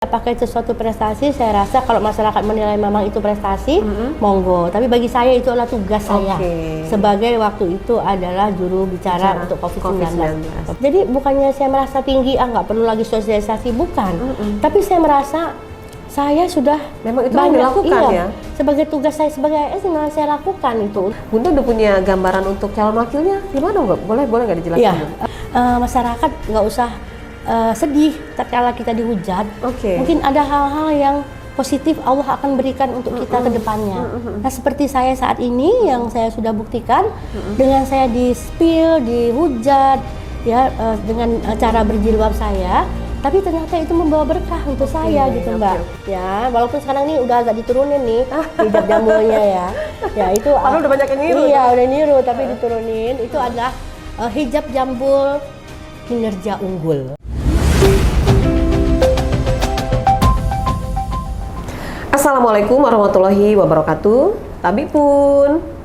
Pakai sesuatu prestasi, saya rasa kalau masyarakat menilai memang itu prestasi, monggo. Tapi bagi saya itu adalah tugas saya sebagai waktu itu adalah juru bicara untuk COVID-19. Jadi bukannya saya merasa tinggi, nggak perlu lagi sosialisasi, bukan. Tapi saya merasa saya sudah memang itu banyak dilakukan ya. Sebagai tugas saya sebagai ASN saya lakukan itu. Bunda udah punya gambaran untuk calon wakilnya gimana nggak? Boleh nggak dijelaskan? Iya. Masyarakat nggak usah sedih tatkala kita dihujat. Mungkin ada hal-hal yang positif Allah akan berikan untuk kita ke depannya. Nah, seperti saya saat ini yang saya sudah buktikan dengan saya di-spill, dihujat ya, dengan cara berjilbab saya, tapi ternyata itu membawa berkah untuk saya gitu, Mbak. Ya, walaupun sekarang ini udah agak diturunin nih hijab jambulnya ya. Ya itu udah banyak yang niru. Iya, udah niru tapi diturunin. Itu adalah hijab jambul kinerja unggul. Assalamualaikum warahmatullahi wabarakatuh. Tabipun.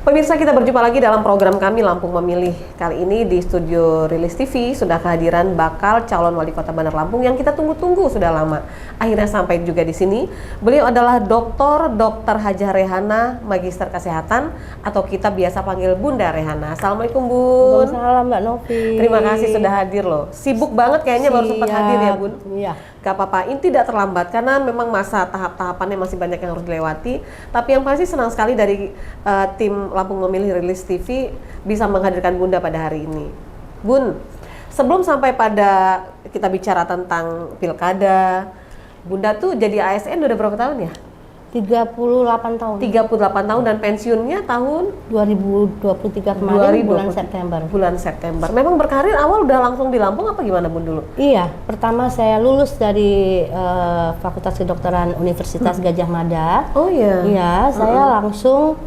Pemirsa, kita berjumpa lagi dalam program kami Lampung Memilih. Kali ini di studio Rilis TV sudah kehadiran bakal calon wali kota Bandar Lampung yang kita tunggu-tunggu sudah lama. Akhirnya sampai juga di sini. Beliau adalah Dr. Hajah Rehana, Magister Kesehatan atau kita biasa panggil Bunda Rehana. Assalamualaikum, Bun. Waalaikumsalam, Mbak Novi. Terima kasih sudah hadir loh. Sibuk banget kayaknya baru sempat hadir ya, Bun. Iya. Gak apa-apa, ini tidak terlambat karena memang masa tahap-tahapannya masih banyak yang harus dilewati. Tapi yang pasti senang sekali dari tim Lampung Memilih Rilis TV bisa menghadirkan Bunda pada hari ini. Bun, sebelum sampai pada kita bicara tentang pilkada, Bunda tuh jadi ASN udah berapa tahun ya? 38 tahun. 38 tahun dan pensiunnya tahun 2023 kemarin bulan September. Memang berkarir awal udah langsung di Lampung apa gimana, Bun, dulu? Iya, pertama saya lulus dari Fakultas Kedokteran Universitas Gadjah Mada. Oh iya. Iya, saya langsung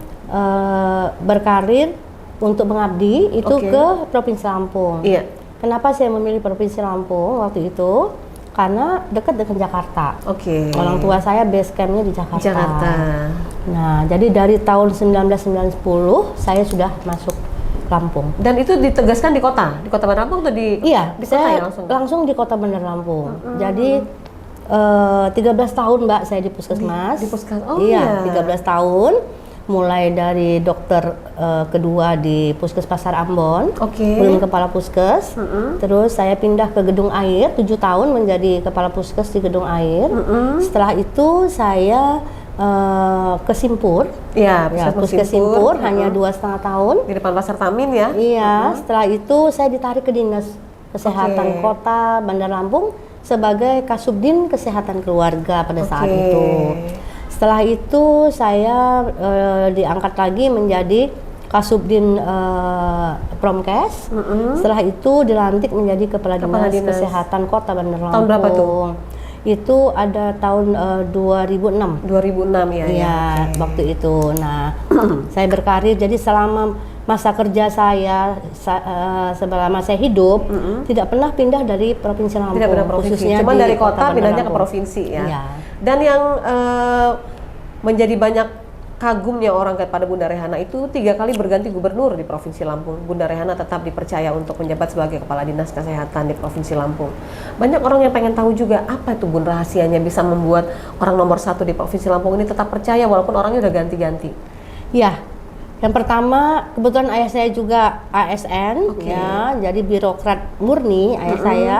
berkarir untuk mengabdi itu ke Provinsi Lampung. Iya. Kenapa saya memilih Provinsi Lampung waktu itu? Karena dekat dengan Jakarta. Orang tua saya base campnya di Jakarta. Nah, jadi dari tahun 1990 saya sudah masuk Lampung. Dan itu ditegaskan di kota Bandar Lampung atau di? Iya, di saya kota ya langsung di kota Bandar Lampung. Jadi 13 tahun, Mbak, saya di Puskesmas. Di Puskesmas. Oh iya, 13 tahun. Mulai dari dokter kedua di Puskes Pasar Ambon, belum kepala puskes. Terus saya pindah ke Gedung Air, 7 tahun menjadi kepala puskes di Gedung Air. Setelah itu saya ke Simpur, puskes Simpur hanya 2,5 tahun. Di depan Pasar Tamin ya? Iya, setelah itu saya ditarik ke Dinas Kesehatan Kota Bandar Lampung sebagai Kasubdin Kesehatan Keluarga pada saat itu. Setelah itu saya diangkat lagi menjadi Kasubdin Promkes. Setelah itu dilantik menjadi Kepala Dinas Kesehatan Kota Bandar Lampung. Tahun berapa tuh? Itu ada tahun 2006. 2006 ya. Iya, waktu itu. Nah, saya berkarir jadi selama masa kerja saya selama saya hidup tidak pernah pindah dari Provinsi Lampung. Tidak pernah provinsi. Khususnya cuma dari kota pindahnya ke Lampung. provinsi ya. Iya. Dan yang menjadi banyak kagumnya orang kepada Bunda Rehana itu 3 kali berganti gubernur di Provinsi Lampung. Bunda Rehana tetap dipercaya untuk menjabat sebagai Kepala Dinas Kesehatan di Provinsi Lampung. Banyak orang yang pengen tahu juga apa itu, Bun, rahasianya bisa membuat orang nomor 1 di Provinsi Lampung ini tetap percaya walaupun orangnya udah ganti-ganti. Iya. Yang pertama, kebetulan ayah saya juga ASN, ya, jadi birokrat murni ayah saya,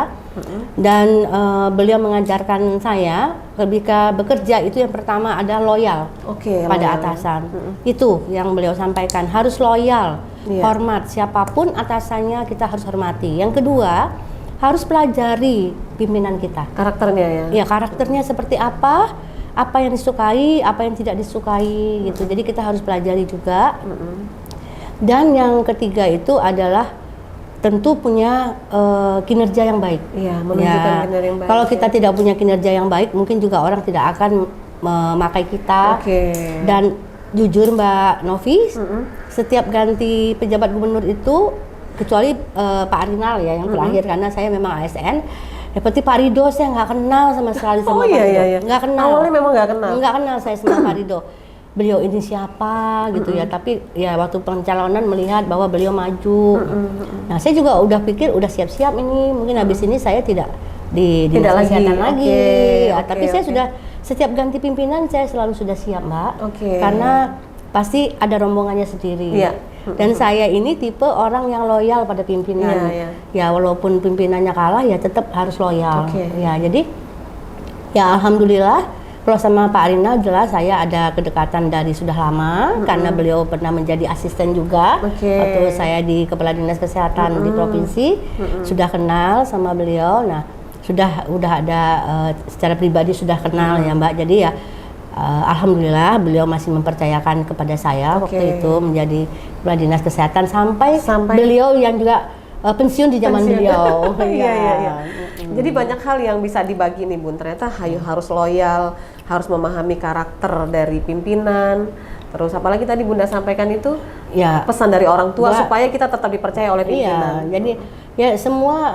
dan beliau mengajarkan saya ketika bekerja itu yang pertama ada loyal pada atasan. Itu yang beliau sampaikan, harus loyal, hormat siapapun atasannya kita harus hormati. Yang kedua, harus pelajari pimpinan kita. Karakternya ya? Ya, karakternya seperti apa yang disukai, apa yang tidak disukai gitu. Jadi kita harus pelajari juga. Dan yang ketiga itu adalah tentu punya kinerja yang baik. Iya, menunjukkan kinerja yang baik. Kalau kita tidak punya kinerja yang baik, mungkin juga orang tidak akan memakai kita. Dan jujur, Mbak Novi, setiap ganti pejabat gubernur itu, kecuali Pak Arinal ya yang terakhir, karena saya memang ASN. Seperti Pak Rido, saya nggak kenal sama sekali sama Pak Rido. Nggak kenal. Awalnya memang nggak kenal? Nggak kenal saya sama Pak Rido. Beliau ini siapa gitu ya, tapi ya waktu pencalonan melihat bahwa beliau maju. Nah, saya juga udah pikir, udah siap-siap ini, mungkin habis ini saya tidak di dinas kesehatan lagi. Tapi saya oke. sudah setiap ganti pimpinan saya selalu sudah siap, Mbak. Oke. Karena pasti ada rombongannya sendiri. Iya. Dan saya ini tipe orang yang loyal pada pimpinan. Iya. Ya walaupun pimpinannya kalah ya tetap harus loyal. Oke. Ya jadi ya alhamdulillah kalau sama Pak Arina jelas saya ada kedekatan dari sudah lama karena beliau pernah menjadi asisten juga waktu saya di Kepala Dinas Kesehatan di provinsi. Sudah kenal sama beliau. Nah, udah ada secara pribadi sudah kenal ya Mbak. Jadi ya alhamdulillah beliau masih mempercayakan kepada saya waktu itu menjadi Kepala Dinas Kesehatan sampai beliau yang juga pensiun di zaman beliau. Iya. Jadi banyak hal yang bisa dibagi nih Bun. Ternyata harus loyal, harus memahami karakter dari pimpinan. Terus apalagi tadi Bunda sampaikan itu ya, pesan dari orang tua supaya kita tetap dipercaya oleh pimpinan. Iya, jadi ya semua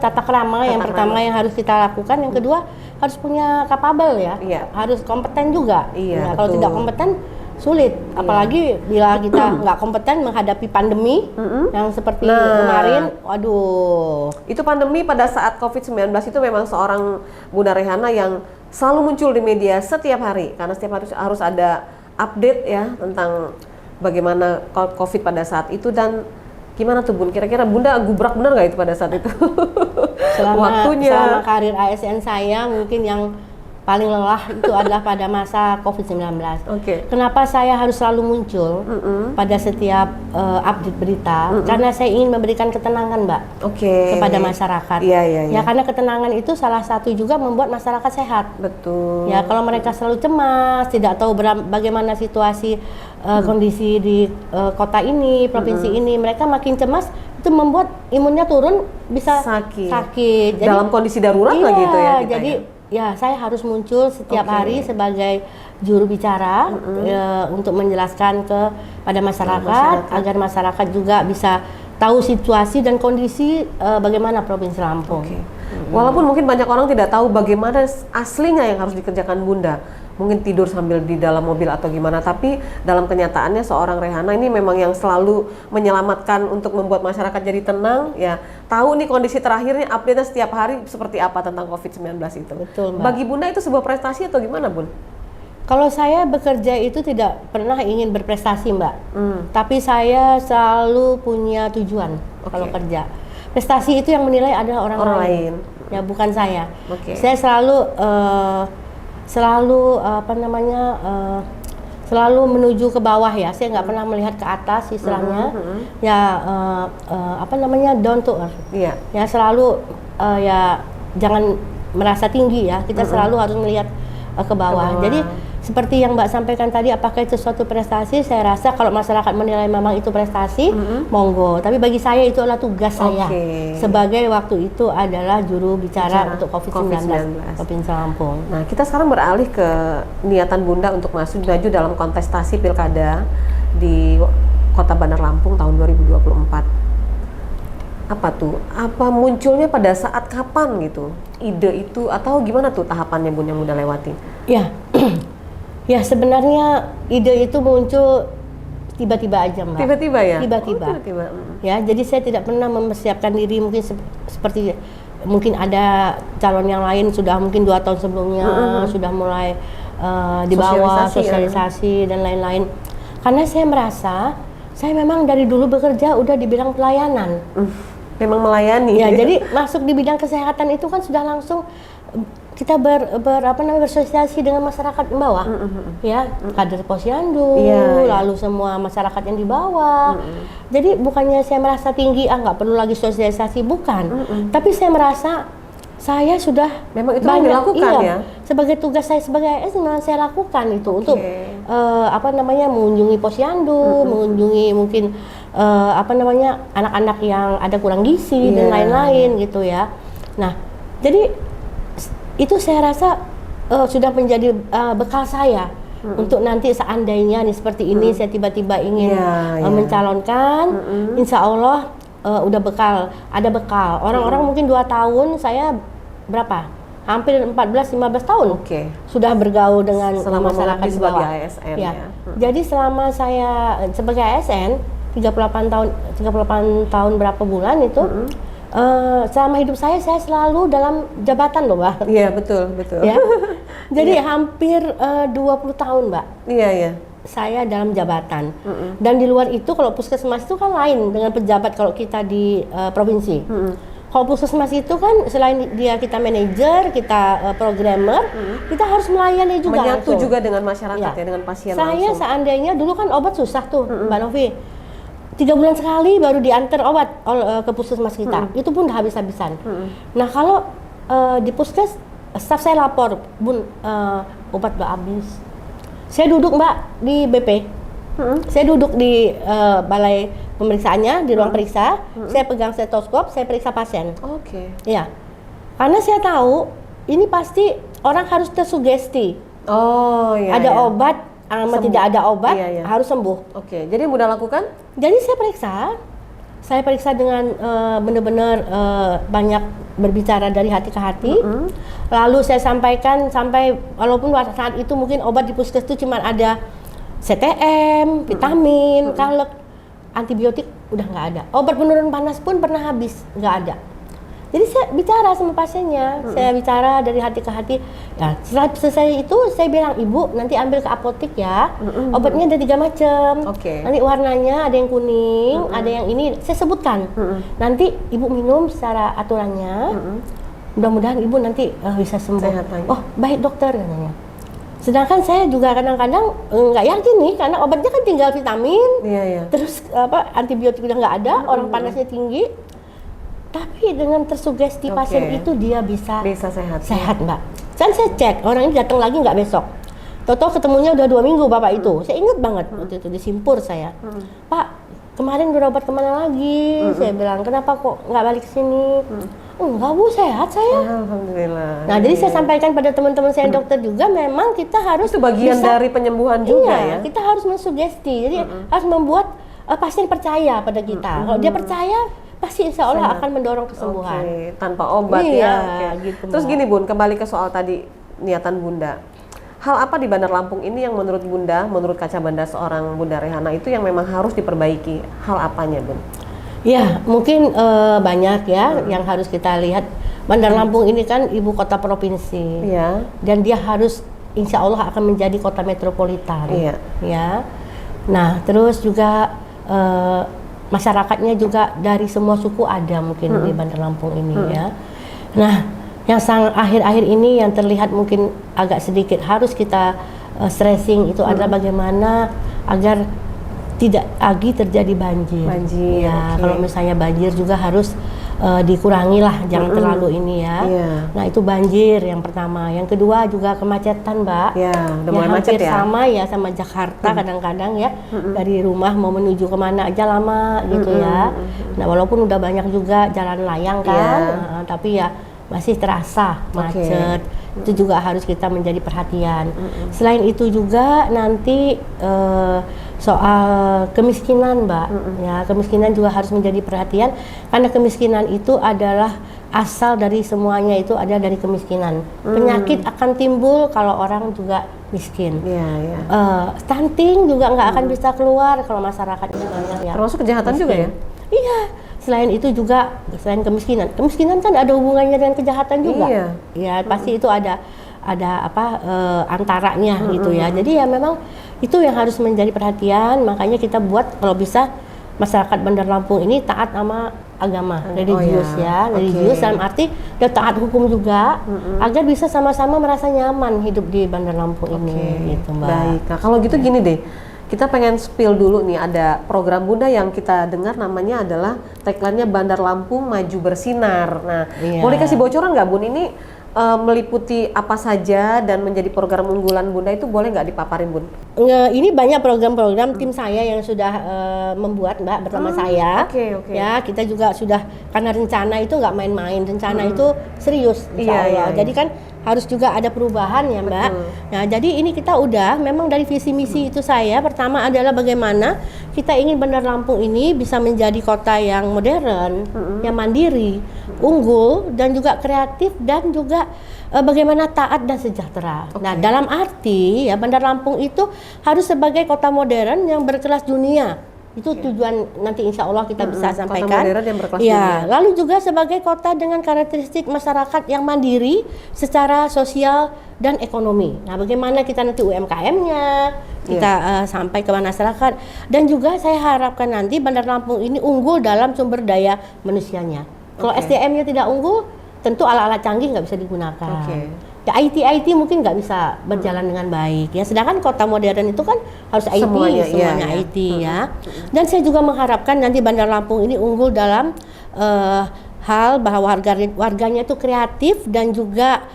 tata krama yang pertama yang harus kita lakukan, yang kedua harus punya kapabel ya. Harus kompeten juga. Iya, kalau tidak kompeten sulit, apalagi bila kita nggak kompeten menghadapi pandemi yang seperti kemarin, waduh. Itu pandemi pada saat COVID-19 itu memang seorang Bunda Rehana yang selalu muncul di media setiap hari, karena setiap hari harus ada update ya tentang bagaimana COVID pada saat itu. Dan gimana tuh Bun, kira-kira Bunda gubrak benar nggak itu pada saat itu? Selama karir ASN saya mungkin yang paling lelah itu adalah pada masa COVID-19. Kenapa saya harus selalu muncul pada setiap update berita? Karena saya ingin memberikan ketenangan, Mbak, kepada masyarakat. Ya, karena ketenangan itu salah satu juga membuat masyarakat sehat. Betul. Ya, kalau mereka selalu cemas, tidak tahu bagaimana situasi kondisi di kota ini, provinsi ini, mereka makin cemas, itu membuat imunnya turun, bisa sakit. Jadi, dalam kondisi darurat lagi itu ya. Jadi ya saya harus muncul setiap hari sebagai juru bicara untuk menjelaskan kepada masyarakat agar masyarakat juga bisa tahu situasi dan kondisi bagaimana Provinsi Lampung. Walaupun mungkin banyak orang tidak tahu bagaimana aslinya yang harus dikerjakan Bunda. Mungkin tidur sambil di dalam mobil atau gimana, tapi dalam kenyataannya seorang Rehana ini memang yang selalu menyelamatkan untuk membuat masyarakat jadi tenang ya. Tahu nih kondisi terakhirnya, update-nya setiap hari seperti apa tentang COVID-19 itu. Betul, Mbak. Bagi Bunda itu sebuah prestasi atau gimana Bun? Kalau saya bekerja itu tidak pernah ingin berprestasi, Mbak. Tapi saya selalu punya tujuan kalau kerja. Prestasi itu yang menilai adalah orang lain. Ya, bukan saya. Saya selalu menuju ke bawah ya. Saya nggak pernah melihat ke atas istilahnya. Down to earth. Ya, selalu ya jangan merasa tinggi ya. Kita selalu harus melihat ke bawah. Jadi seperti yang Mbak sampaikan tadi, apakah itu suatu prestasi? Saya rasa kalau masyarakat menilai memang itu prestasi, monggo. Tapi bagi saya itu adalah tugas saya sebagai waktu itu adalah juru bicara untuk COVID-19 Provinsi Lampung. Nah, kita sekarang beralih ke niatan Bunda untuk maju dalam kontestasi pilkada di Kota Bandar Lampung tahun 2024. Apa tuh? Apa munculnya pada saat kapan gitu? Ide itu atau gimana tuh tahapannya Bun yang Bunda lewati? Ya. Ya, sebenarnya ide itu muncul tiba-tiba aja, Mbak. Tiba-tiba ya? Tiba-tiba. Ya, jadi saya tidak pernah mempersiapkan diri mungkin seperti mungkin ada calon yang lain sudah mungkin 2 tahun sebelumnya sudah mulai dibawa sosialisasi dan lain-lain. Karena saya merasa saya memang dari dulu bekerja udah di bidang pelayanan. Memang melayani. Ya, jadi masuk di bidang kesehatan itu kan sudah langsung kita bersosialisasi dengan masyarakat di bawah, ya, kader posyandu, lalu semua masyarakat yang di bawah. Jadi bukannya saya merasa tinggi, nggak perlu lagi sosialisasi, bukan. Tapi saya merasa saya sudah memang itu banyak dilakukan ya. Sebagai tugas saya sebagai ASN saya lakukan itu untuk mengunjungi posyandu, mengunjungi mungkin anak-anak yang ada kurang gizi dan lain-lain gitu ya. Nah, jadi itu saya rasa sudah menjadi bekal saya untuk nanti seandainya nih seperti ini saya tiba-tiba ingin mencalonkan, insya Allah udah ada bekal. Orang-orang mungkin 2 tahun, saya berapa? Hampir 14-15 tahun sudah bergaul dengan masyarakat di bawah. ASN, Jadi selama saya sebagai ASN 38 tahun berapa bulan itu selama hidup saya selalu dalam jabatan loh, Mbak. Iya, betul, betul. Ya. Jadi hampir 20 tahun, Mbak. Iya, iya. Saya dalam jabatan. Dan di luar itu kalau puskesmas itu kan lain dengan pejabat kalau kita di provinsi. Kalau puskesmas itu kan selain dia kita manajer, kita programmer, kita harus melayani juga. Menyatu langsung. juga dengan masyarakat ya, dengan pasien Saya langsung. seandainya dulu kan obat susah tuh, Mbak Novi. 3 bulan sekali baru diantar obat ke puskesmas kita. Itu pun udah habis-habisan. Nah kalau di puskes, staf saya lapor, Bun, obat udah habis. Saya duduk, Mbak, di BP. Saya duduk di balai pemeriksaannya, di ruang periksa. Saya pegang stetoskop, saya periksa pasien. Oke. Ya, karena saya tahu ini pasti orang harus tersugesti. Oh, iya. Ada iya. obat, sama Sembuh. tidak ada obat, Iya, iya. harus sembuh. Oke, jadi mudah lakukan? Jadi saya periksa dengan benar-benar banyak berbicara dari hati ke hati. Lalu saya sampaikan sampai walaupun saat itu mungkin obat di puskes itu cuma ada CTM, vitamin, kalek, antibiotik udah nggak ada. Obat penurun panas pun pernah habis, nggak ada. Jadi saya bicara sama pasiennya, saya bicara dari hati ke hati. Ya, setelah selesai itu saya bilang, Ibu nanti ambil ke apotek ya. Obatnya ada 3 macam. Oke. Nanti warnanya ada yang kuning, ada yang ini. Saya sebutkan. Nanti Ibu minum secara aturannya. Mudah-mudahan Ibu nanti bisa sembuh. Sehat lagi. Oh baik dokter katanya. Sedangkan saya juga kadang-kadang nggak yakin nih karena obatnya kan tinggal vitamin. Iya, iya. Terus antibiotik udah nggak ada, orang panasnya tinggi. Tapi dengan tersugesti pasien itu dia bisa sehat, Mbak. Kan saya cek, orang ini datang lagi nggak besok. Toto ketemunya udah 2 minggu Bapak itu. Saya ingat banget waktu itu disimpur saya. Pak, kemarin berobat kemana lagi? Saya bilang, kenapa kok nggak balik ke sini? Enggak Bu, sehat saya. Alhamdulillah. Nah, jadi saya sampaikan pada teman-teman saya dokter juga, memang kita harus itu bagian dari penyembuhan juga ya. Kita harus mensugesti. Jadi harus membuat pasien percaya pada kita. Kalau dia percaya, pasti insya Allah akan mendorong kesembuhan. Tanpa obat ya. Gitu, Terus gini Bun, kembali ke soal tadi niatan Bunda. Hal apa di Bandar Lampung ini yang menurut Bunda, menurut kacamata seorang Bunda Rehana itu yang memang harus diperbaiki? Hal apanya Bun? Ya, mungkin banyak ya yang harus kita lihat. Bandar Lampung ini kan ibu kota provinsi. Iya. Dan dia harus insya Allah akan menjadi kota metropolitan. Iya. Ya. Nah, terus juga masyarakatnya juga dari semua suku ada mungkin di Bandar Lampung ini ya. Nah, yang akhir-akhir ini yang terlihat mungkin agak sedikit harus kita stressing itu adalah bagaimana agar tidak lagi terjadi banjir. Ya, kalau misalnya banjir juga harus dikurangi lah, jangan terlalu ini ya. Nah, itu banjir yang pertama. Yang kedua juga kemacetan, Mbak. Ya, udah mulai hampir macet ya. sama ya sama Jakarta kadang-kadang ya. Dari rumah mau menuju kemana aja lama gitu ya. Nah, walaupun udah banyak juga jalan layang kan, tapi ya masih terasa macet. Itu juga harus kita menjadi perhatian. Selain itu juga nanti soal kemiskinan, Mbak. Ya, kemiskinan juga harus menjadi perhatian karena kemiskinan itu adalah asal dari semuanya itu ada dari kemiskinan. Penyakit akan timbul kalau orang juga miskin. Stunting juga nggak akan bisa keluar kalau masyarakat itu banyak ya. Termasuk kejahatan miskin. juga ya? Iya. Selain itu juga, selain kemiskinan kan ada hubungannya dengan kejahatan juga. Iya. Ya pasti itu ada antaranya gitu ya. Jadi ya memang itu yang harus menjadi perhatian. Makanya kita buat kalau bisa masyarakat Bandar Lampung ini taat sama agama, religius religius dalam arti dia taat hukum juga agar bisa sama-sama merasa nyaman hidup di Bandar Lampung ini, gitu Mbak. Baik, nah kalau gitu gini deh. Kita pengen spill dulu nih, ada program Bunda yang kita dengar namanya adalah tagline-nya Bandar Lampung Maju Bersinar. Nah, boleh kasih bocoran nggak Bun, ini meliputi apa saja dan menjadi program unggulan Bunda itu boleh nggak dipaparin Bun? Ini banyak program-program tim saya yang sudah membuat Mbak bersama saya. Ya, kita juga sudah, karena rencana itu nggak main-main, rencana itu serius insya Allah. Jadi kan harus juga ada perubahan ya Mbak. Nah, jadi ini kita udah memang dari visi misi itu saya pertama adalah bagaimana kita ingin Bandar Lampung ini bisa menjadi kota yang modern, yang mandiri, unggul dan juga kreatif dan juga bagaimana taat dan sejahtera. Nah, dalam arti ya Bandar Lampung itu harus sebagai kota modern yang berkelas dunia. Itu tujuan nanti insya Allah kita bisa sampaikan. Kota modern yang berkelas ya, dunia. lalu juga sebagai kota dengan karakteristik masyarakat yang mandiri secara sosial dan ekonomi. Nah, bagaimana kita nanti UMKM-nya kita sampai ke masyarakat, dan juga saya harapkan nanti Bandar Lampung ini unggul dalam sumber daya manusianya. Kalau SDM-nya tidak unggul, tentu alat-alat canggih nggak bisa digunakan. Ya, IT mungkin nggak bisa berjalan dengan baik ya. Sedangkan kota modern itu kan harus IT, semuanya IT ya. Dan saya juga mengharapkan nanti Bandar Lampung ini unggul dalam hal bahwa warganya itu kreatif dan juga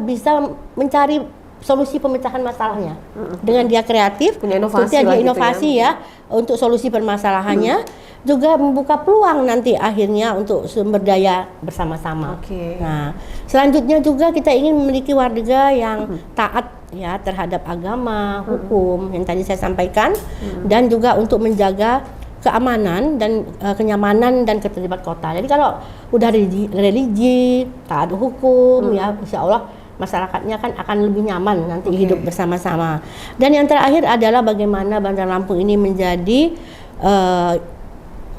bisa mencari solusi pemecahan masalahnya. Dengan dia kreatif, punya inovasi, dia inovasi gitu ya untuk solusi permasalahannya. Juga membuka peluang nanti akhirnya untuk sumber daya bersama-sama. Nah, selanjutnya juga kita ingin memiliki warga yang taat ya terhadap agama, hukum yang tadi saya sampaikan, dan juga untuk menjaga keamanan dan kenyamanan dan ketertiban kota. Jadi kalau udah religi, taat hukum ya, insya Allah masyarakatnya kan akan lebih nyaman nanti hidup bersama-sama. Dan yang terakhir adalah bagaimana Bandar Lampung ini menjadi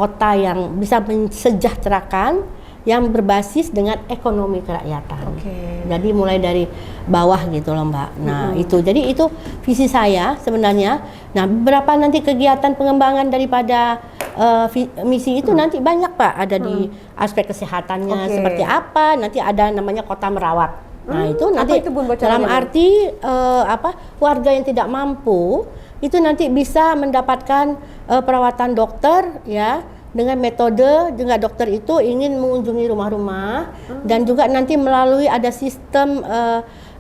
kota yang bisa mensejahterakan, yang berbasis dengan ekonomi kerakyatan. Jadi mulai dari bawah gitu loh Mbak. Nah jadi itu visi saya sebenarnya. Nah beberapa nanti kegiatan pengembangan daripada misi itu nanti banyak Pak. Ada di aspek kesehatannya seperti apa. Nanti ada namanya kota merawat. Nah itu nanti itu, dalam arti warga yang tidak mampu itu nanti bisa mendapatkan perawatan dokter ya, dengan metode juga dokter itu ingin mengunjungi rumah-rumah dan juga nanti melalui ada sistem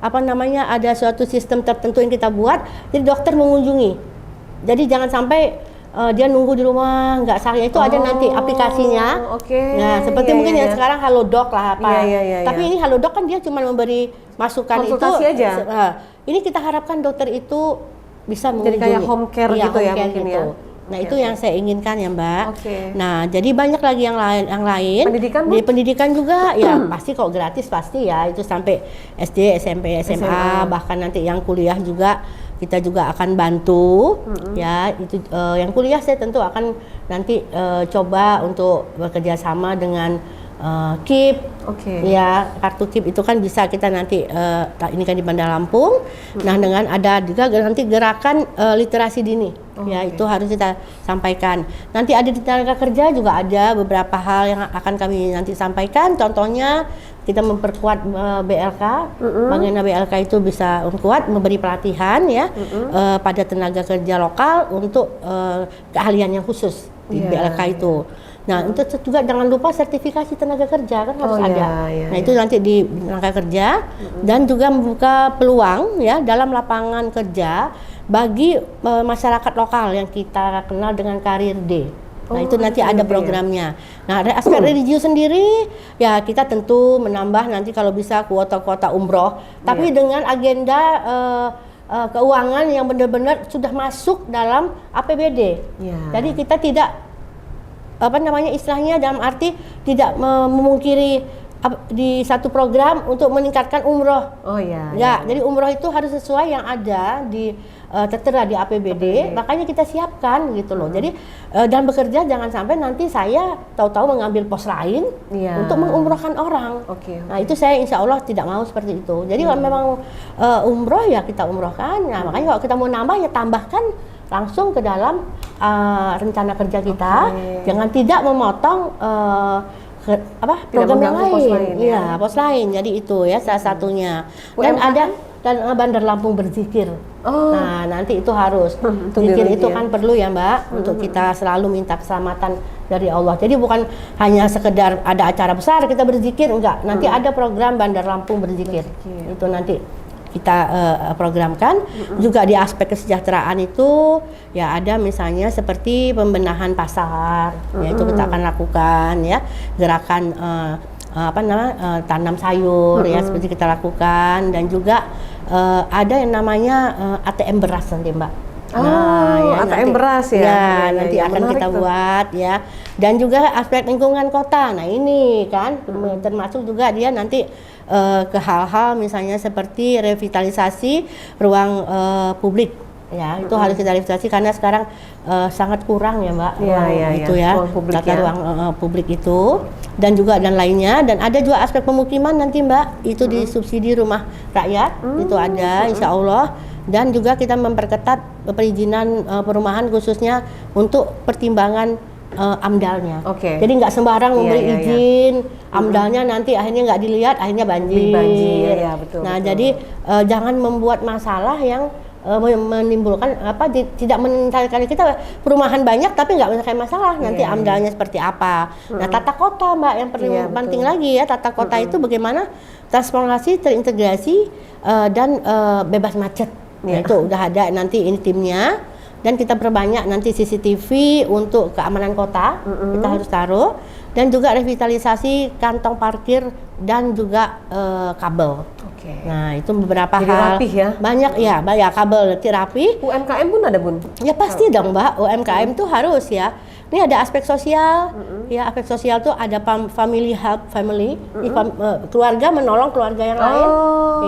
ada suatu sistem tertentu yang kita buat, jadi dokter mengunjungi. Jadi jangan sampai dia nunggu di rumah nggak sah, itu ada nanti aplikasinya. Nah seperti mungkin yang sekarang Halodoc lah apa. Tapi ini Halodoc kan dia cuma memberi masukan konsultasi itu aja. Ini kita harapkan dokter itu bisa mengunjungi. Jadi kayak home care gitu ya mungkin ya. Nah itu yang saya inginkan ya Mbak. Nah jadi banyak lagi yang lain. Pendidikan di pendidikan juga ya pasti kok gratis pasti ya, itu sampai SD, SMP, SMA, bahkan nanti yang kuliah juga kita juga akan bantu ya. Itu yang kuliah saya tentu akan nanti coba untuk bekerja sama dengan KIP, ya kartu KIP itu kan bisa kita nanti ini kan di Bandar Lampung. Nah dengan ada juga nanti gerakan literasi dini, ya itu harus kita sampaikan. Nanti ada di tenaga kerja juga ada beberapa hal yang akan kami nanti sampaikan. Contohnya kita memperkuat BLK, bagaimana BLK itu bisa kuat memberi pelatihan ya pada tenaga kerja lokal untuk keahlian yang khusus di BLK itu. Nah, itu juga jangan lupa sertifikasi tenaga kerja kan harus ada. Nah, itu nanti di tenaga kerja dan juga membuka peluang ya dalam lapangan kerja bagi masyarakat lokal yang kita kenal dengan karir D. Nah, itu nanti ada programnya. Nah, aspek religius sendiri ya kita tentu menambah nanti kalau bisa kuota-kuota umroh, tapi dengan agenda keuangan yang benar-benar sudah masuk dalam APBD. Jadi kita tidak istilahnya dalam arti tidak memungkiri di satu program untuk meningkatkan umroh. Jadi umroh itu harus sesuai yang ada di tertera di APBD, makanya kita siapkan gitu loh. Jadi dan bekerja jangan sampai nanti saya tahu-tahu mengambil pos lain untuk mengumrohkan orang. Nah itu saya insya Allah tidak mau seperti itu. Jadi kalau memang umroh ya kita umrohkan. Nah makanya kalau kita mau nambah ya tambahkan langsung ke dalam rencana kerja kita. Jangan tidak memotong program yang lain. Iya, pos lain. Jadi itu ya salah satunya. Dan ada Bandar Lampung berzikir. Nah, nanti itu harus. Zikir itu kan perlu ya, Mbak, untuk kita selalu minta keselamatan dari Allah. Jadi bukan hanya sekedar ada acara besar kita berzikir, enggak. Nanti ada program Bandar Lampung berzikir. Itu nanti kita programkan. Juga di aspek kesejahteraan itu ya ada misalnya seperti pembenahan pasar, ya itu kita akan lakukan ya, gerakan tanam sayur ya seperti kita lakukan, dan juga ada yang namanya ATM beras nanti Mbak. ATM beras ya. Nanti akan kita buat ya. Dan juga aspek lingkungan kota. Nah ini kan termasuk juga dia nanti ke hal-hal misalnya seperti revitalisasi ruang publik Ya, itu harus kita revitalisasi karena sekarang sangat kurang ya Mbak, itu ya, ruang publik, tata ruang publik itu, dan juga dan lainnya, dan ada juga aspek pemukiman nanti Mbak, itu disubsidi rumah rakyat, itu ada insya Allah, dan juga kita memperketat perizinan perumahan khususnya untuk pertimbangan amdalnya. Jadi nggak sembarang memberi izin, amdalnya nanti akhirnya nggak dilihat, akhirnya banjir. Betul, Nah, jadi jangan membuat masalah yang menimbulkan tidak menyelesaikan kita perumahan banyak tapi nggak menyelesaikan masalah nanti amdalnya seperti apa. Nah, tata kota Mbak yang penting lagi ya, tata kota itu bagaimana transformasi terintegrasi dan bebas macet. Nah, itu udah ada nanti ini timnya, dan kita perbanyak nanti CCTV untuk keamanan kota, kita harus taruh, dan juga revitalisasi kantong parkir dan juga kabel. Nah, itu beberapa hal rapih ya? Banyak ya, kabel nanti rapi. UMKM pun ada Bun? Ya pasti dong Mbak, UMKM tuh harus ya. Ini ada aspek sosial, ya aspek sosial tuh ada family help family, keluarga menolong keluarga yang lain,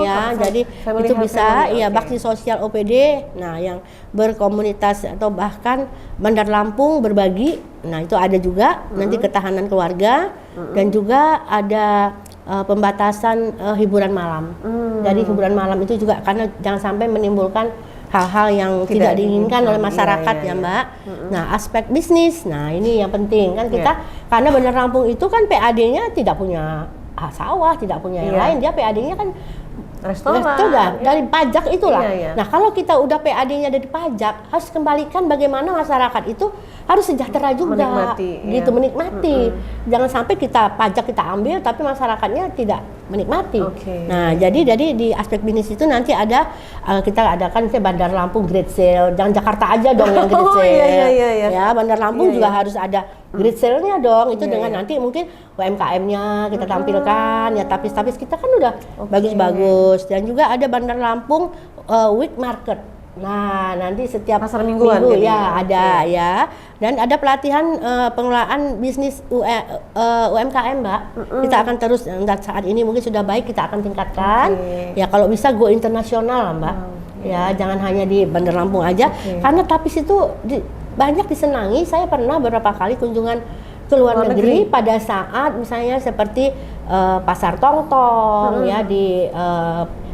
ya jadi itu bisa ya bakti sosial OPD, nah yang berkomunitas atau bahkan Bandar Lampung berbagi, nah itu ada juga nanti ketahanan keluarga, dan juga ada pembatasan hiburan malam. Jadi hiburan malam itu juga karena jangan sampai menimbulkan hal-hal yang tidak diinginkan oleh masyarakat ya Mbak. Nah, aspek bisnis, nah ini yang penting kan kita karena Bandar Lampung itu kan PAD-nya tidak punya sawah, tidak punya yang lain, dia PAD-nya kan restoran dari pajak itulah. Nah, kalau kita udah PAD-nya dari pajak, harus kembalikan bagaimana masyarakat itu harus sejahtera juga, menikmati. Jangan sampai kita pajak kita ambil tapi masyarakatnya tidak menikmati. Nah, jadi di aspek bisnis itu nanti ada kita adakan Bandar Lampung Great Sale. Jangan Jakarta aja dong yang Great Sale. Ya, Bandar Lampung juga harus ada Great Sale-nya dong. Itu dengan nanti mungkin UMKM-nya kita tampilkan ya, tapis-tapis kita kan udah bagus-bagus, dan juga ada Bandar Lampung Week Market. Nah, nanti setiap pasar mingguan minggu ya ada ya, dan ada pelatihan pengelolaan bisnis UMKM Mbak. Kita akan terus saat ini mungkin sudah baik, kita akan tingkatkan ya, kalau bisa go internasional Mbak. Ya, jangan hanya di Bandar Lampung aja, karena tapis itu banyak disenangi. Saya pernah beberapa kali kunjungan ke luar negeri pada saat misalnya seperti pasar Tongtong ya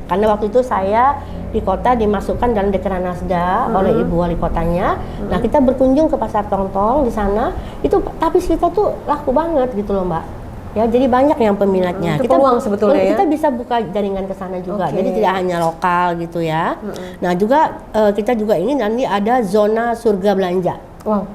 karena waktu itu saya di kota dimasukkan dalam Dekranasda oleh Ibu Wali Kotanya. Nah, kita berkunjung ke pasar Tongtong di sana, itu tapis kita tuh laku banget gitu loh Mbak. Ya, jadi banyak yang peminatnya. Itu peluang sebetulnya kita bisa buka jaringan ke sana juga. Jadi tidak hanya lokal gitu ya. Nah, juga kita juga ingin nanti ada zona surga belanja.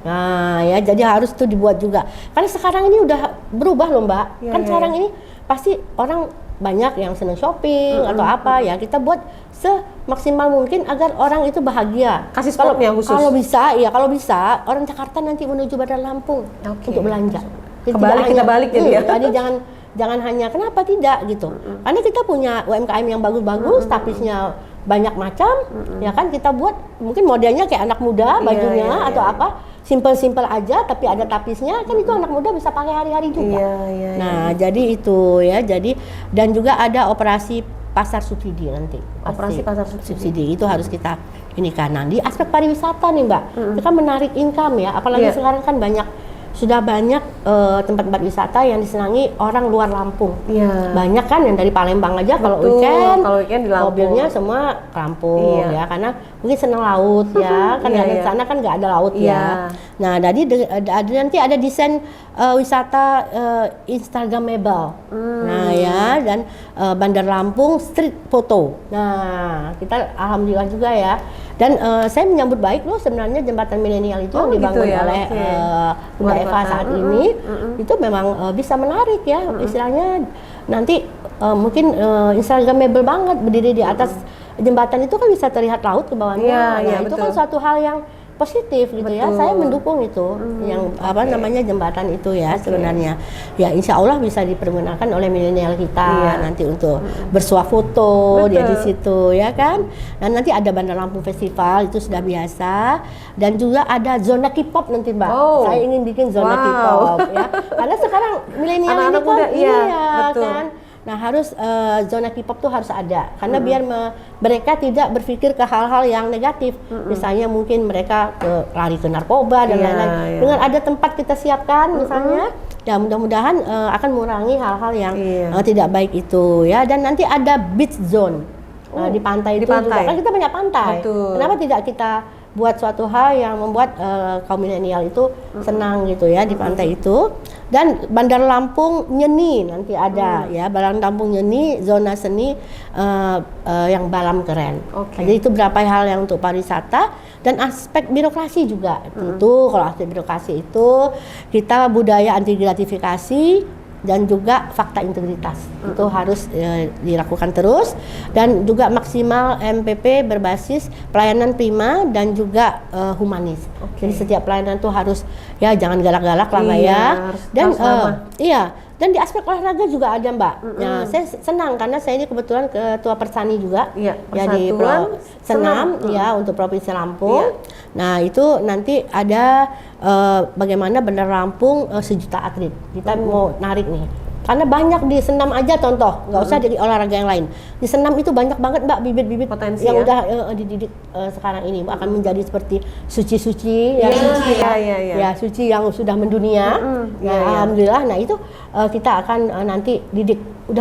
Nah, ya jadi harus tuh dibuat juga. Karena sekarang ini udah berubah loh Mbak. Sekarang ini pasti orang banyak yang senang shopping atau apa ya, kita buat semaksimal mungkin agar orang itu bahagia. Kasih spotnya khusus. Kalau bisa orang Jakarta nanti menuju Bandar Lampung untuk belanja. Kita balik jadi ya. Jadi jangan hanya kenapa tidak gitu. Karena kita punya UMKM yang bagus-bagus, tapisnya banyak macam, ya kan kita buat mungkin modelnya kayak anak muda bajunya atau apa, simple aja tapi ada tapisnya, kan itu anak muda bisa pakai hari-hari juga. Nah, jadi itu ya, jadi dan juga ada operasi pasar subsidi nanti. Operasi pasar subsidi itu harus kita ini kanan. Di aspek pariwisata nih Mbak, kita menarik income ya, apalagi sekarang kan sudah banyak tempat-tempat wisata yang disenangi orang luar Lampung. Banyak kan yang dari Palembang aja kalau weekend di Lampung. Mobilnya semua ke Lampung ya, karena mungkin senang laut ya, kan di sana kan nggak ada laut ya. Nah, jadi nanti ada desain wisata Instagramable. Nah ya, dan Bandar Lampung street photo. Nah, kita alhamdulillah juga ya. Dan saya menyambut baik loh sebenarnya jembatan milenial itu yang dibangun oleh Bunda Eva saat ini. Itu memang bisa menarik ya, istilahnya nanti mungkin Instagramable banget, berdiri di atas jembatan itu kan bisa terlihat laut ke bawahnya. Itu kan suatu hal yang positif gitu ya. Saya mendukung itu yang namanya jembatan itu ya sebenarnya. Ya insya Allah bisa dipergunakan oleh milenial kita nanti untuk bersuah foto dia di situ ya kan. Dan nanti ada Bandar Lampung Festival, itu sudah biasa, dan juga ada zona K-pop nanti Mbak. Saya ingin bikin zona K-pop ya. Karena sekarang milenial ini kan kan Nah harus zona K-pop tuh harus ada karena biar mereka tidak berpikir ke hal-hal yang negatif. Misalnya mungkin mereka lari ke narkoba dan lain-lain. Dengan ada tempat kita siapkan misalnya, ya mudah-mudahan akan mengurangi hal-hal yang tidak baik itu ya. Dan nanti ada beach zone di pantai itu juga kan kita banyak pantai. Betul. Kenapa tidak kita buat suatu hal yang membuat kaum milenial itu senang gitu ya di pantai itu. Dan Bandar Lampung Nyeni nanti ada ya, Bandar Lampung Nyeni zona seni yang Balam Keren. Jadi itu beberapa hal yang untuk pariwisata dan aspek birokrasi juga. Tentu kalau aspek birokrasi itu kita budaya anti gratifikasi dan juga fakta integritas itu harus dilakukan terus, dan juga maksimal MPP berbasis pelayanan prima dan juga humanis. Jadi setiap pelayanan itu harus ya jangan galak-galak lah Mbak ya. Dan dan di aspek olahraga juga ada Mbak. Nah, saya senang karena saya ini kebetulan ketua Persani juga ya di Senam ya untuk Provinsi Lampung. Nah itu nanti ada bagaimana Bandar Lampung 1 juta atlet. Kita mau narik nih. Karena banyak di senam aja contoh, nggak usah jadi olahraga yang lain. Di senam itu banyak banget Mbak bibit-bibit potensi yang udah dididik sekarang ini akan menjadi seperti suci-suci, suci yang sudah mendunia. Alhamdulillah. Nah itu kita akan nanti didik. Udah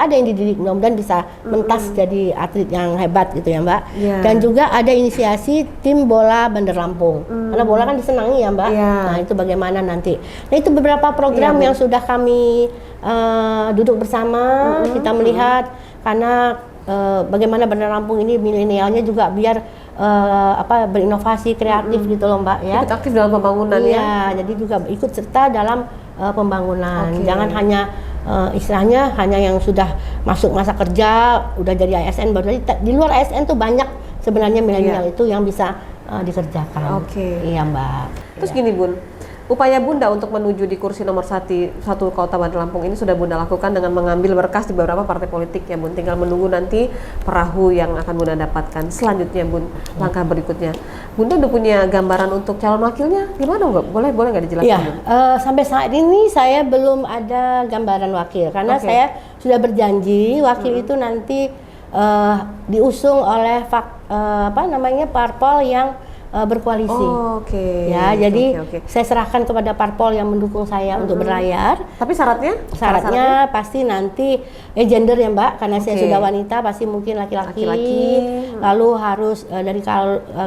ada yang dididik, mudah-mudahan bisa mentas jadi atlet yang hebat gitu ya Mbak. Dan juga ada inisiasi tim bola Bandar Lampung. Karena bola kan disenangi ya Mbak. Nah itu bagaimana nanti. Nah itu beberapa program yang sudah kami duduk bersama, kita melihat karena bagaimana Bandar Lampung ini milenialnya juga biar berinovasi kreatif gitu loh Mbak ya. Ikut aktif dalam pembangunan ya. Jadi juga ikut serta dalam pembangunan. Jangan hanya istilahnya hanya yang sudah masuk masa kerja udah jadi ASN baru. Di luar ASN tuh banyak sebenarnya milenial itu yang bisa dikerjakan. Iya Mbak. Terus gini Bun, upaya Bunda untuk menuju di kursi nomor 1 Kota Bandar Lampung ini sudah Bunda lakukan dengan mengambil berkas di beberapa partai politik ya Bun. Tinggal menunggu nanti perahu yang akan Bunda dapatkan. Selanjutnya Bun, langkah berikutnya. Bunda udah punya gambaran untuk calon wakilnya? Gimana nggak? Boleh nggak dijelaskan? Iya, sampai saat ini saya belum ada gambaran wakil karena saya sudah berjanji wakil itu nanti diusung oleh parpol yang berkoalisi. Ya, jadi saya serahkan kepada parpol yang mendukung saya untuk berlayar. Tapi syaratnya? Syaratnya pasti nanti gender ya Mbak, karena saya sudah wanita pasti mungkin laki-laki. Lalu harus dari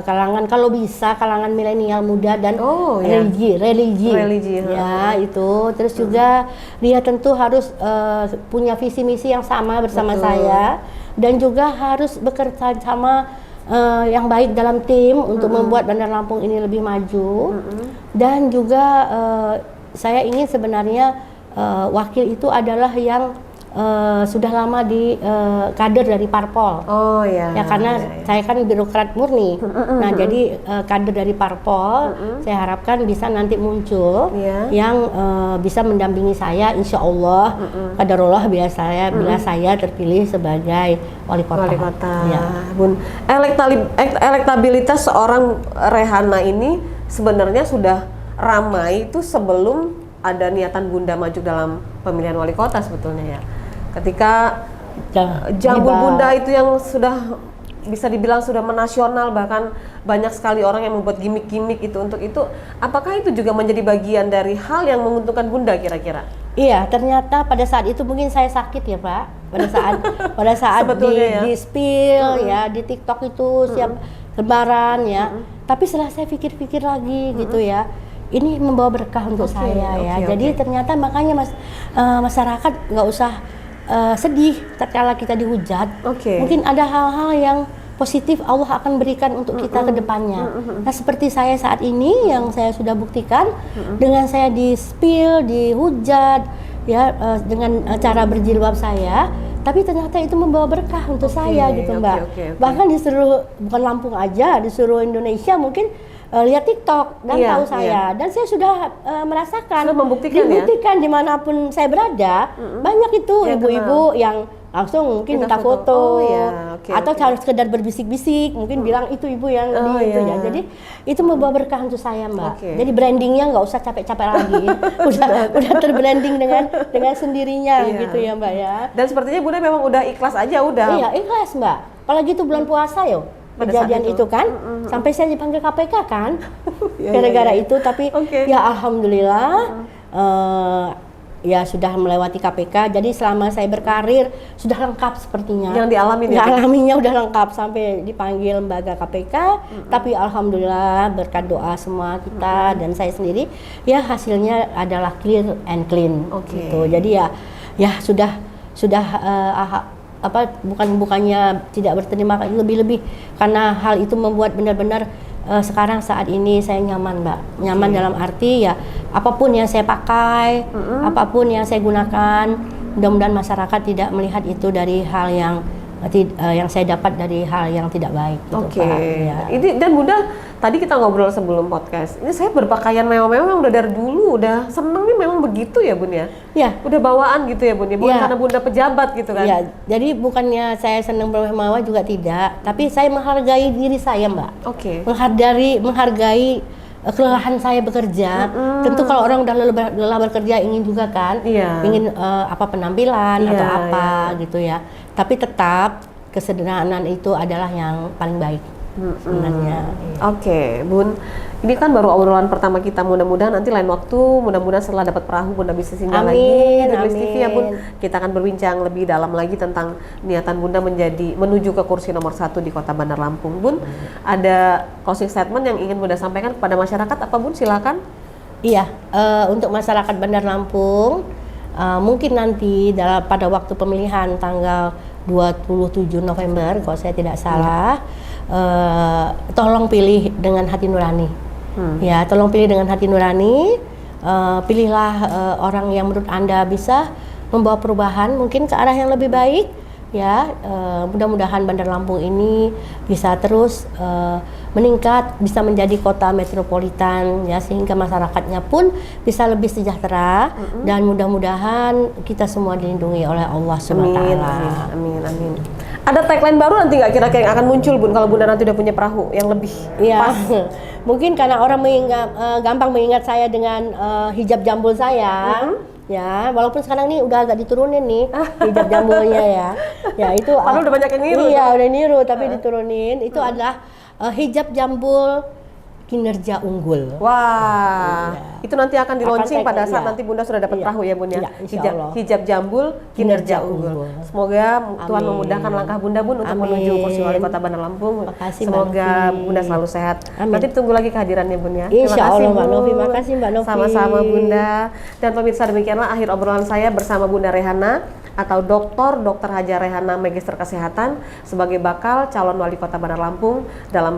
kalangan kalau bisa kalangan milenial muda dan religi. Ya, itu. Terus juga dia tentu harus punya visi misi yang sama bersama saya dan juga harus bekerja sama yang baik dalam tim untuk membuat Bandar Lampung ini lebih maju. Dan juga saya ingin sebenarnya wakil itu adalah yang sudah lama di kader dari parpol. Ya karena saya kan birokrat murni. Nah jadi kader dari parpol saya harapkan bisa nanti muncul yang bisa mendampingi saya, insya Allah kadarullah bila saya terpilih sebagai wali kota. Ya. Bun, elektabilitas seorang Rehana ini sebenarnya sudah ramai itu sebelum ada niatan Bunda maju dalam pemilihan wali kota sebetulnya ya. Ketika Jambu Bunda itu yang sudah bisa dibilang sudah menasional, bahkan banyak sekali orang yang membuat gimmick-gimmick itu untuk itu, apakah itu juga menjadi bagian dari hal yang menguntungkan Bunda kira-kira? Iya, ternyata pada saat itu mungkin saya sakit ya Pak. Pada saat di spill ya, di TikTok itu siap lebaran ya. Tapi setelah saya pikir-pikir lagi gitu ya, ini membawa berkah untuk saya ya. Jadi ternyata makanya masyarakat nggak usah sedih tatkala kita dihujat. Mungkin ada hal-hal yang positif Allah akan berikan untuk kita ke depannya. Nah seperti saya saat ini yang saya sudah buktikan dengan saya di spill, dihujat ya dengan cara berjilbab saya, tapi ternyata itu membawa berkah untuk saya gitu Mbak. Bahkan di seluruh, bukan Lampung aja, di seluruh Indonesia mungkin lihat TikTok dan tahu saya, dan saya sudah merasakan, dibuktikan dimanapun saya berada, banyak itu ibu-ibu yang langsung mungkin minta foto. foto, atau harus sekedar berbisik-bisik, mungkin bilang itu ibu yang itu ya. Jadi itu membawa berkah untuk saya, Mbak. Jadi brandingnya nggak usah capek-capek lagi, udah terbranding dengan sendirinya gitu ya, Mbak ya. Dan sepertinya Bunda memang udah ikhlas aja udah. Iya ikhlas, Mbak. Apalagi itu bulan puasa yo. Kejadian itu kan, sampai saya dipanggil KPK kan, gara-gara itu. Tapi ya alhamdulillah. Ya sudah melewati KPK, jadi selama saya berkarir sudah lengkap sepertinya. Yang dialami ya? Alaminya udah lengkap sampai dipanggil lembaga KPK, tapi alhamdulillah berkat doa semua kita dan saya sendiri, ya hasilnya adalah clear and clean. Gitu. Jadi ya sudah bukannya tidak berterima kasih, lebih karena hal itu membuat benar-benar sekarang saat ini saya nyaman, Mbak. Nyaman dalam arti ya apapun yang saya pakai, apapun yang saya gunakan, mudah-mudahan masyarakat tidak melihat itu dari hal yang saya dapat dari hal yang tidak baik gitu, Pak. Ya. Ini dan Bunda tadi kita ngobrol sebelum podcast. Ini saya berpakaian mewah-mewah memang udah dari dulu, udah seneng nih memang begitu ya, Bun ya. Iya. Udah bawaan gitu ya, Bun ya. Bukan karena Bunda pejabat gitu kan. Iya. Jadi bukannya saya senang bermewah juga tidak, tapi saya menghargai diri saya, Mbak. Menghargai kelelahan saya bekerja. Tentu kalau orang udah lelah bekerja ingin juga kan, ingin penampilan atau gitu ya. Tapi tetap kesederhanaan itu adalah yang paling baik sebenarnya. Bun. Ini kan baru obrolan pertama kita. Mudah-mudahan nanti lain waktu, mudah-mudahan setelah dapat perahu Bunda bisa singgah lagi di TV ya, Bun. Kita akan berbincang lebih dalam lagi tentang niatan Bunda menuju ke kursi nomor 1 di Kota Bandar Lampung. Bun, ada closing statement yang ingin Bunda sampaikan kepada masyarakat apa, Bun? Silakan. Iya, untuk masyarakat Bandar Lampung, mungkin nanti pada waktu pemilihan tanggal 27 November kalau saya tidak salah, tolong pilih dengan hati nurani. Ya, tolong pilih dengan hati nurani. Pilihlah orang yang menurut Anda bisa membawa perubahan mungkin ke arah yang lebih baik. Ya, mudah-mudahan Bandar Lampung ini bisa terus meningkat, bisa menjadi kota metropolitan ya, sehingga masyarakatnya pun bisa lebih sejahtera dan mudah-mudahan kita semua dilindungi oleh Allah SWT. Amin. Ada tagline baru nanti nggak kira-kira yang akan muncul, Bun, kalau Bunda nanti udah punya perahu yang lebih pas? Mungkin karena orang gampang mengingat saya dengan hijab jambul saya. Ya, walaupun sekarang nih udah agak diturunin nih hijab jambulnya ya. Ya itu. Padahal udah banyak yang niru. Iya, udah niru tapi diturunin. Itu adalah hijab jambul kinerja unggul. Wah, itu nanti akan di launching pada saat nanti Bunda sudah dapat perahu ya, Bun ya. Hijab jambul kinerja unggul. Semoga Tuhan memudahkan langkah Bunda, Bun, untuk menuju kursi wali kota Bandar Lampung. Semoga Bunda selalu sehat. Nanti tunggu lagi kehadirannya, Bun ya. Terima kasih Mbak Novi. Makasih Mbak Novi. Sama-sama Bunda. Dan pemirsa, demikianlah akhir obrolan saya bersama Bunda Rehana atau Dr. Haja Rehana, Magister Kesehatan, sebagai bakal calon wali kota Bandar Lampung dalam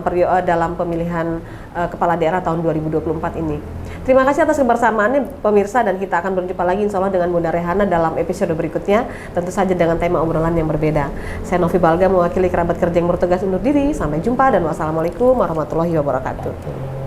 pemilihan kepala daerah tahun 2024 ini. Terima kasih atas kebersamaannya pemirsa, dan kita akan berjumpa lagi insya Allah dengan Bunda Rehana dalam episode berikutnya, tentu saja dengan tema obrolan yang berbeda. Saya Novi Balga mewakili kerabat kerja yang bertugas undur diri. Sampai jumpa dan wassalamualaikum warahmatullahi wabarakatuh.